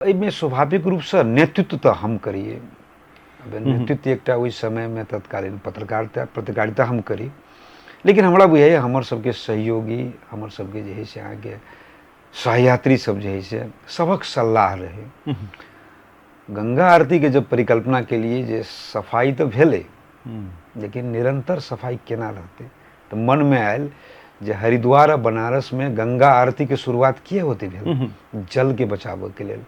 एहिमे स्वाभाविक रूप से नेतृत्व तो हम करिए। अब नेतृत्व एकटा ओहि समय में तत्कालीन पत्रकारिता हम करी, लेकिन हमरा बुझाइए हमर सबके सहयोगी, हमर सबके जे है से अहाँके सहयात्री सब जे है से सबक सलाह रहे। गंगा आरती के जब परिकल्पना के लिए जे सफाई तो भेले, लेकिन निरंतर सफाई केना रहते, तो मन में आयल जे हरिद्वार और बनारस में गंगा आरती के शुरुआत किए होते भेल जल के बचाव के लेल।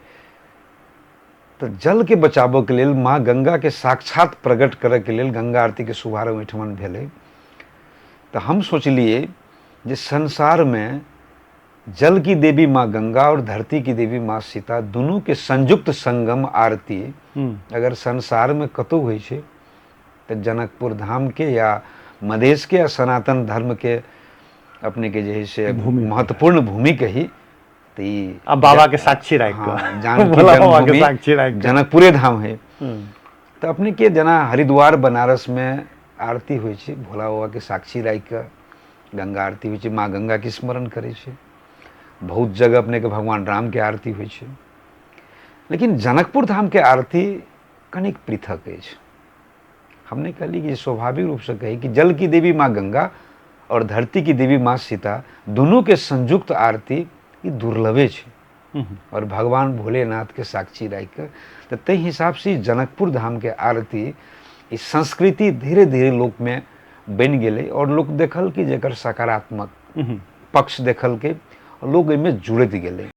तो जल के बचाव के लेल माँ गंगा के साक्षात प्रकट करे के लेल गंगा आरती के शुभारंभ ओहिठमन भेले। तो हम सोचलिए जे संसार में जल की देवी माँ गंगा और धरती की देवी माँ सीता दोनों के संयुक्त संगम आरती अगर संसार में कतौ होइ छै तो जनकपुर धाम के या मधेश के या सनातन धर्म के अपने के जे है से महत्वपूर्ण भूमि कही तो अब बाबा के साक्षी राख जानकी जन्मभूमि जनकपुरे धाम है। तो अपने के जना हरिद्वार बनारस में आरती होइ छै, भोला बाबा के साक्षी राख के गंगा आरती होइ छै, माँ गंगा के स्मरण करे छै। बहुत जगह अपने के भगवान राम के आरती होइ छै, लेकिन जनकपुर धाम के आरती कनिक पृथक अछि। हमने कहली कि स्वाभाविक रूप से कही कि जल की देवी माँ गंगा और धरती की देवी माँ सीता दोनों के संयुक्त आरती ये दुर्लभे है और भगवान भोलेनाथ के साक्षी राख के तो ते हिसाब से जनकपुर धाम के आरती इस संस्कृति धीरे धीरे लोक में बन गए और लोग देखल कि जेकर सकारात्मक पक्ष देखल के लोग इनमें जुड़त गए।